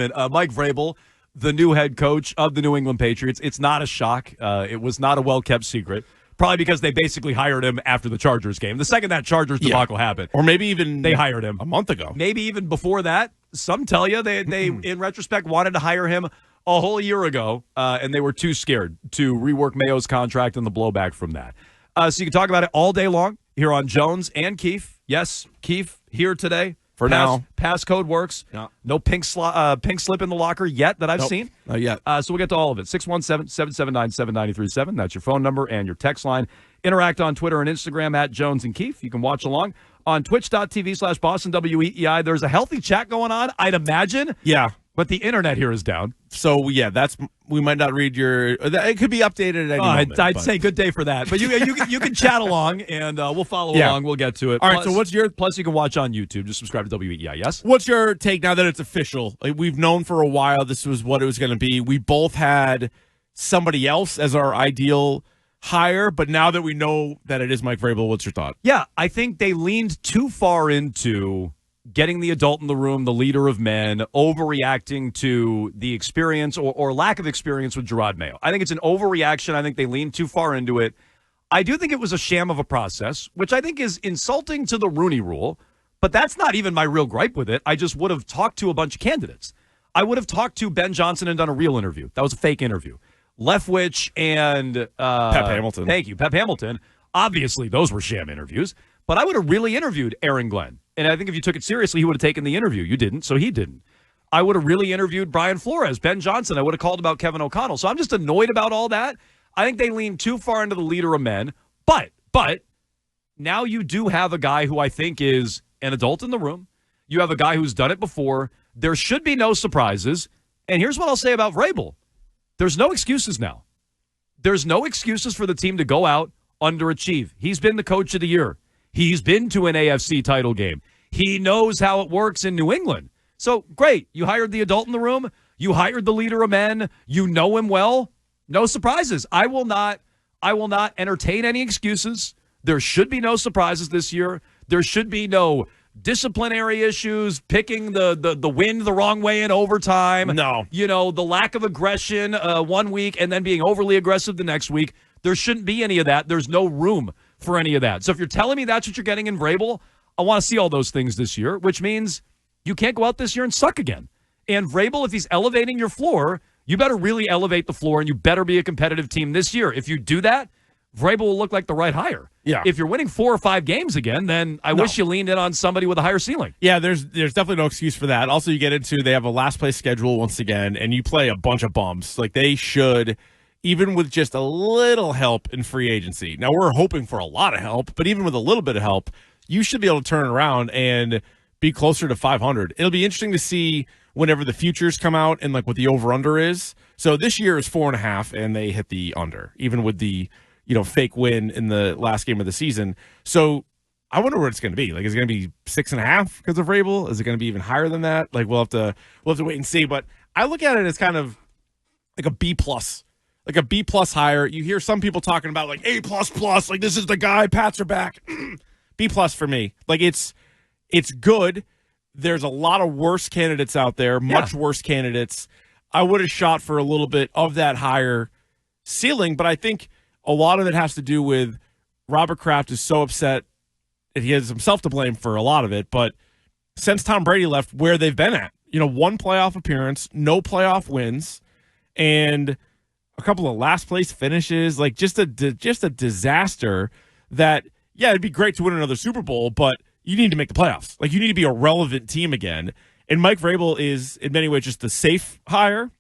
Mike Vrabel, the new head coach of the New England Patriots. It's not a shock. It was not a well-kept secret. Probably because they basically hired him after the Chargers game. The second that Chargers debacle happened. Or maybe even they hired him a month ago. Maybe even before that. Some tell you they in retrospect, wanted to hire him a whole year ago, and they were too scared to rework Mayo's contract and the blowback from that. So you can talk about it all day long here on Jones and Keefe. Yes, Keefe here today. Now. Passcode works. No pink slip in the locker yet that I've seen. Not yet. So we'll get to all of it. 617-779-7937. That's your phone number and your text line. Interact on Twitter and Instagram at Jones and Keefe. You can watch along on twitch.tv/Boston WEEI. There's a healthy chat going on, I'd imagine. Yeah. But the internet here is down. So, yeah, we might not read your – it could be updated at any moment. I'd say good day for that. But you can chat along, and we'll follow along. We'll get to it. All right, so what's your – Plus, you can watch on YouTube. Just subscribe to WEEI, yes? What's your take now that it's official? Like, we've known for a while this was what it was going to be. We both had somebody else as our ideal hire, but now that we know that it is Mike Vrabel, what's your thought? Yeah, I think they leaned too far into – getting the adult in the room, the leader of men, overreacting to the experience or lack of experience with Gerard Mayo. I think it's an overreaction. I think they leaned too far into it. I do think it was a sham of a process, which I think is insulting to the Rooney Rule, but that's not even my real gripe with it. I just would have talked to a bunch of candidates. I would have talked to Ben Johnson and done a real interview. That was a fake interview. Leftwich and Pep Hamilton. Thank you, Pep Hamilton. Obviously, those were sham interviews, but I would have really interviewed Aaron Glenn. And I think if you took it seriously, he would have taken the interview. You didn't, so he didn't. I would have really interviewed Brian Flores, Ben Johnson. I would have called about Kevin O'Connell. So I'm just annoyed about all that. I think they leaned too far into the leader of men. But now you do have a guy who I think is an adult in the room. You have a guy who's done it before. There should be no surprises. And here's what I'll say about Vrabel. There's no excuses now. There's no excuses for the team to go out, underachieve. He's been the coach of the year. He's been to an AFC title game. He knows how it works in New England. So, great. You hired the adult in the room. You hired the leader of men. You know him well. No surprises. I will not entertain any excuses. There should be no surprises this year. There should be no disciplinary issues, picking the wind the wrong way in overtime. No. The lack of aggression 1 week and then being overly aggressive the next week. There shouldn't be any of that. There's no room for any of that. So if you're telling me that's what you're getting in Vrabel, I want to see all those things this year, which means you can't go out this year and suck again. And Vrabel, if he's elevating your floor, you better really elevate the floor, and you better be a competitive team this year. If you do that, Vrabel will look like the right hire. Yeah. If you're winning 4 or 5 games again, then I wish you leaned in on somebody with a higher ceiling. Yeah, there's definitely no excuse for that. Also, you get into they have a last place schedule once again, and you play a bunch of bumps. Like they should, even with just a little help in free agency. Now, we're hoping for a lot of help, but even with a little bit of help, you should be able to turn it around and be closer to 500. It'll be interesting to see whenever the futures come out and like what the over-under is. So this year is 4.5, and they hit the under, even with the fake win in the last game of the season. So I wonder what it's going to be. Like, is it going to be 6.5 because of Vrabel? Is it going to be even higher than that? Like, we'll have to wait and see. But I look at it as kind of like a B+. Like a B+ hire. You hear some people talking about like A++, like this is the guy, Pats are back. B+ for me. Like it's good. There's a lot of worse candidates out there, much worse candidates. I would have shot for a little bit of that higher ceiling, but I think a lot of it has to do with Robert Kraft is so upset, and he has himself to blame for a lot of it, but since Tom Brady left, where they've been at, 1 playoff appearance, no playoff wins, and a couple of last place finishes, like just a disaster that, it'd be great to win another Super Bowl, but you need to make the playoffs. Like, you need to be a relevant team again. And Mike Vrabel is, in many ways, just the safe hire.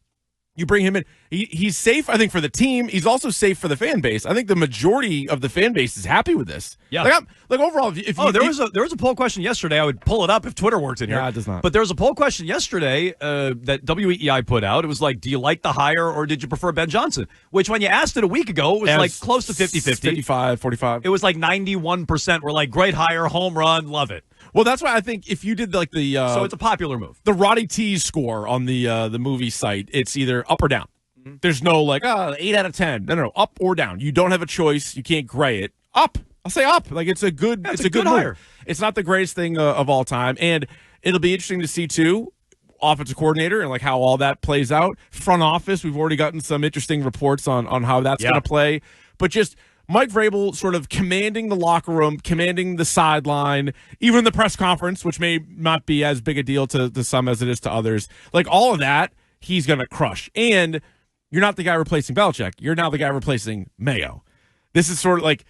You bring him in. He's safe, I think, for the team. He's also safe for the fan base. I think the majority of the fan base is happy with this. Yeah. Like overall, there was a poll question yesterday. I would pull it up if Twitter worked in here. Yeah, it does not. But there was a poll question yesterday that WEEI put out. It was like, do you like the hire or did you prefer Ben Johnson? Which, when you asked it a week ago, it was like close to 50-50. 55, 45. It was like 91% were like, great hire, home run, love it. Well, that's why I think if you did like the so it's a popular move. The Roddy T's score on the movie site, it's either up or down. Mm-hmm. There's no like 8 out of 10. No, up or down. You don't have a choice. You can't gray it. Up. I'll say up. Like it's a good hire. It's not the greatest thing of all time, and it'll be interesting to see too offensive coordinator and like how all that plays out. Front office, we've already gotten some interesting reports on how that's going to play. But just Mike Vrabel sort of commanding the locker room, commanding the sideline, even the press conference, which may not be as big a deal to some as it is to others. Like all of that, he's going to crush. And you're not the guy replacing Belichick. You're now the guy replacing Mayo. This is sort of like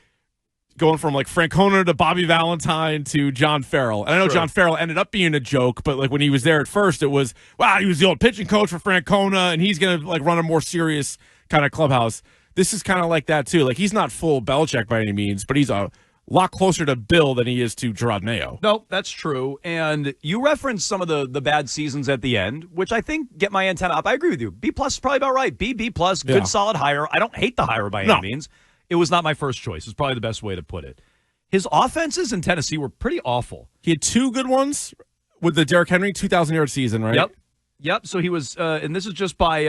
going from like Francona to Bobby Valentine to John Farrell. And I know John Farrell ended up being a joke, but like when he was there at first, it was, wow, he was the old pitching coach for Francona, and he's going to like run a more serious kind of clubhouse. This is kind of like that too. Like he's not full Belichick by any means, but he's a lot closer to Bill than he is to Gerard Mayo. No, that's true. And you referenced some of the bad seasons at the end, which I think get my antenna up. I agree with you. B+ is probably about right. B+, good, solid hire. I don't hate the hire by any means. It was not my first choice. It's probably the best way to put it. His offenses in Tennessee were pretty awful. He had two good ones with the Derrick Henry 2,000-yard season, right? Yep. So he was, and this is just by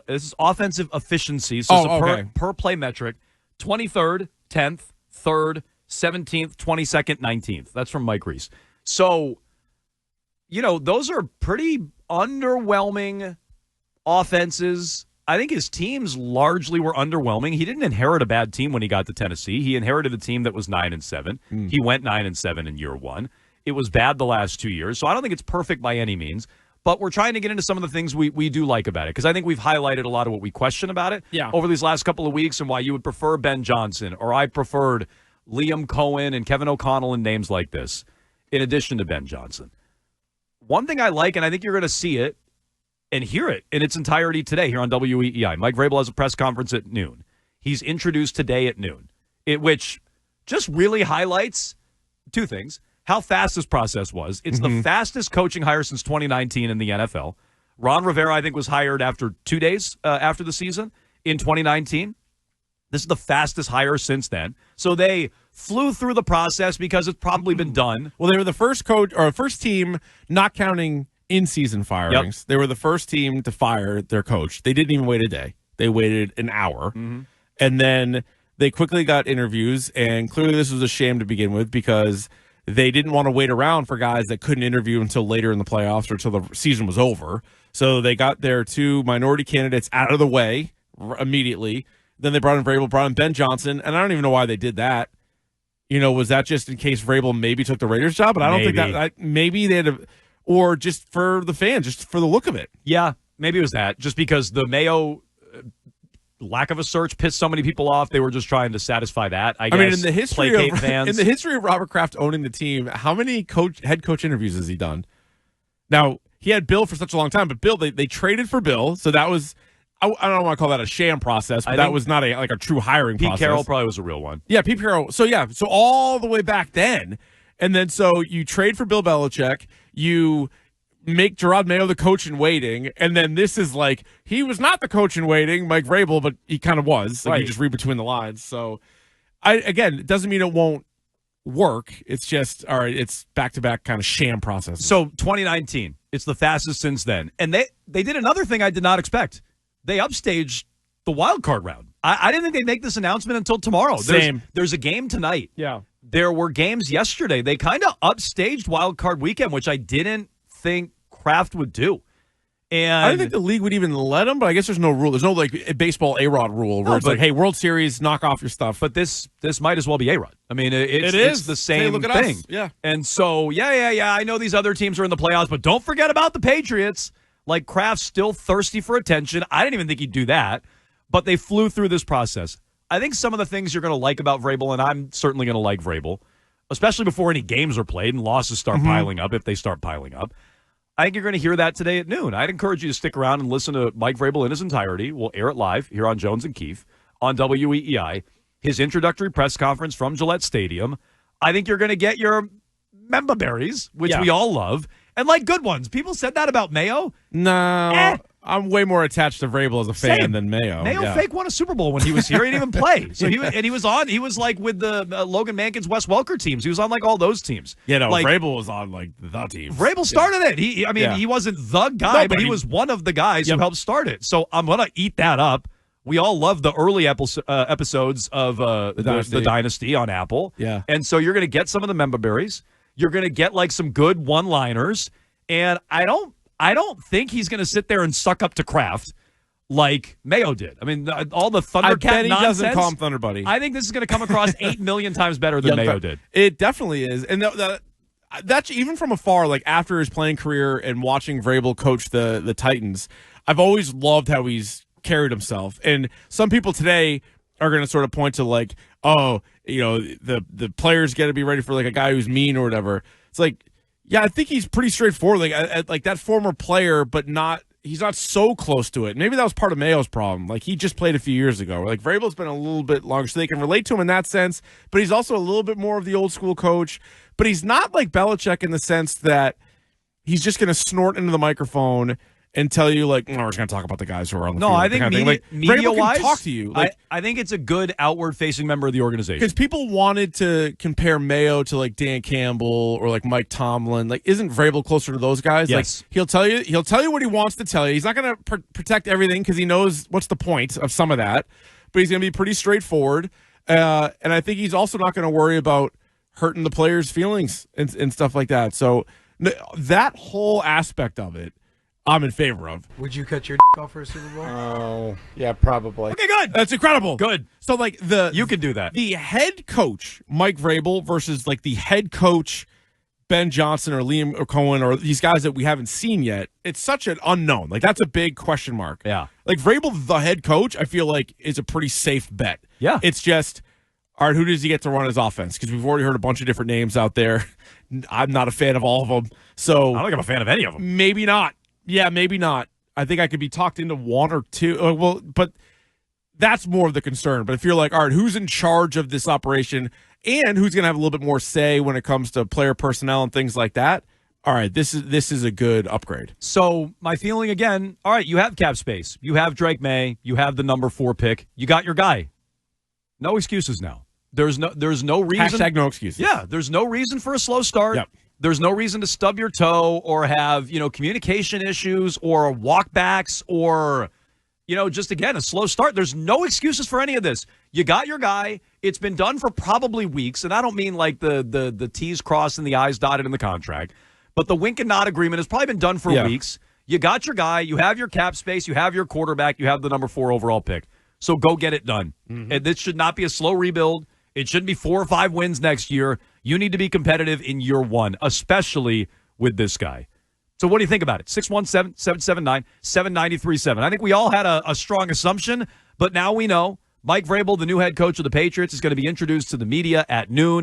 this is offensive efficiency. So it's per play metric: 23rd, 10th, 3rd, 17th, 22nd, 19th. That's from Mike Reese. So, those are pretty underwhelming offenses. I think his teams largely were underwhelming. He didn't inherit a bad team when he got to Tennessee. He inherited a team that was 9-7. He went 9-7 in year one. It was bad the last 2 years. So I don't think it's perfect by any means. But we're trying to get into some of the things we do like about it, because I think we've highlighted a lot of what we question about it over these last couple of weeks, and why you would prefer Ben Johnson, or I preferred Liam Cohen and Kevin O'Connell and names like this, in addition to Ben Johnson. One thing I like, and I think you're going to see it and hear it in its entirety today here on WEEI. Mike Vrabel has a press conference at noon. He's introduced today at noon, which just really highlights two things. How fast this process was. It's the fastest coaching hire since 2019 in the NFL. Ron Rivera, I think, was hired after 2 days after the season in 2019. This is the fastest hire since then. So they flew through the process because it's probably been done. Well, they were the first coach or first team, not counting in-season firings. Yep. They were the first team to fire their coach. They didn't even wait a day. They waited an hour. And then they quickly got interviews, and clearly this was a sham to begin with, because they didn't want to wait around for guys that couldn't interview until later in the playoffs or until the season was over. So they got their two minority candidates out of the way immediately. Then they brought in Vrabel, brought in Ben Johnson, and I don't even know why they did that. Was that just in case Vrabel maybe took the Raiders job? But I don't think that maybe they had or just for the fans, just for the look of it. Yeah, maybe it was that. Just because the Mayo lack of a search pissed so many people off, they were just trying to satisfy that. I mean, in the history of Robert Kraft owning the team, how many head coach interviews has he done? Now, he had Bill for such a long time, but Bill, they traded for Bill, so that was, I don't want to call that a sham process, but that was not a true hiring process. Pete Carroll probably was a real one. Yeah, Pete Carroll. So all the way back then, and then so you trade for Bill Belichick, you make Gerard Mayo the coach in waiting, and then this is like, he was not the coach in waiting, Mike Vrabel, but he kind of was. Like, you just read between the lines. So, it doesn't mean it won't work. It's just, all right, it's back-to-back kind of sham process. So, 2019, it's the fastest since then. And they did another thing I did not expect. They upstaged the wild card round. I didn't think they'd make this announcement until tomorrow. There's a game tonight. Yeah. There were games yesterday. They kind of upstaged wild card weekend, which I didn't think Kraft would do. And I don't think the league would even let them, but I guess there's no rule. There's no a baseball A-Rod rule where it's like, hey, World Series, knock off your stuff. But this might as well be A-Rod. I mean, it's the same look at thing. Us. Yeah. And so, I know these other teams are in the playoffs, but don't forget about the Patriots. Like, Kraft's still thirsty for attention. I didn't even think he'd do that, but they flew through this process. I think some of the things you're going to like about Vrabel, and I'm certainly going to like Vrabel, especially before any games are played and losses start piling up, if they start piling up. I think you're going to hear that today at noon. I'd encourage you to stick around and listen to Mike Vrabel in his entirety. We'll air it live here on Jones and Keefe on WEEI. His introductory press conference from Gillette Stadium. I think you're going to get your member berries, which we all love, and like good ones. People said that about Mayo. No, I'm way more attached to Vrabel as a fan than Mayo. Mayo fake won a Super Bowl when he was here. He didn't even play. So he was like with the Logan Mankins, Wes Welker teams. He was on like all those teams. Vrabel was on like the teams. Vrabel started it. He wasn't the guy, but he was one of the guys who helped start it. So I'm gonna eat that up. We all love the early episodes of the Dynasty on Apple. Yeah. And so you're gonna get some of the member berries. You're gonna get like some good one-liners. And I don't I don't think he's going to sit there and suck up to Kraft like Mayo did. I mean, all the Thundercat I bet he nonsense. doesn't call him Thunder Buddy. I think this is going to come across 8 million times better than Mayo did. It definitely is. And that's even from afar, like after his playing career and watching Vrabel coach the Titans, I've always loved how he's carried himself. And some people today are going to sort of point to like, oh, the players got to be ready for like a guy who's mean or whatever. It's like, yeah, I think he's pretty straightforward. Like that former player, but he's not so close to it. Maybe that was part of Mayo's problem. Like he just played a few years ago. Like Vrabel's been a little bit longer, so they can relate to him in that sense. But he's also a little bit more of the old school coach. But he's not like Belichick in the sense that he's just going to snort into the microphone and tell you like, no, we're just going to talk about the guys who are on the field. No, I think media-wise, talk to you. Like, I think it's a good outward-facing member of the organization. Because people wanted to compare Mayo to like Dan Campbell or like Mike Tomlin. Like, isn't Vrabel closer to those guys? Yes. Like, he'll tell you what he wants to tell you. He's not going to protect everything because he knows what's the point of some of that. But he's going to be pretty straightforward. And I think he's also not going to worry about hurting the players' feelings and stuff like that. So that whole aspect of it, I'm in favor of. Would you cut your off for a Super Bowl? Oh, yeah, probably. Okay, good. That's incredible. Good. So, like, you can do that. The head coach, Mike Vrabel, versus, like, the head coach, Ben Johnson or Liam Cohen or these guys that we haven't seen yet, it's such an unknown. Like, that's a big question mark. Yeah. Like, Vrabel, the head coach, I feel like is a pretty safe bet. Yeah. It's just, all right, who does he get to run his offense? Because we've already heard a bunch of different names out there. I'm not a fan of all of them. So I don't think I'm a fan of any of them. Maybe not. Yeah, maybe not. I think I could be talked into one or two. But that's more of the concern. But if you're like, all right, who's in charge of this operation and who's going to have a little bit more say when it comes to player personnel and things like that, all right, this is a good upgrade. So my feeling again, all right, you have cap space. You have Drake Maye. You have the number 4 pick. You got your guy. No excuses now. There's no reason. Hashtag no excuses. Yeah, there's no reason for a slow start. Yep. There's no reason to stub your toe or have, communication issues or walkbacks or, just, again, a slow start. There's no excuses for any of this. You got your guy. It's been done for probably weeks, and I don't mean like the T's crossed and the I's dotted in the contract, but the wink and nod agreement has probably been done for weeks. You got your guy. You have your cap space. You have your quarterback. You have the number 4 overall pick. So go get it done. Mm-hmm. And this should not be a slow rebuild. It shouldn't be 4 or 5 wins next year. You need to be competitive in year 1, especially with this guy. So what do you think about it? 617-779-7937. I think we all had a strong assumption, but now we know Mike Vrabel, the new head coach of the Patriots, is going to be introduced to the media at noon.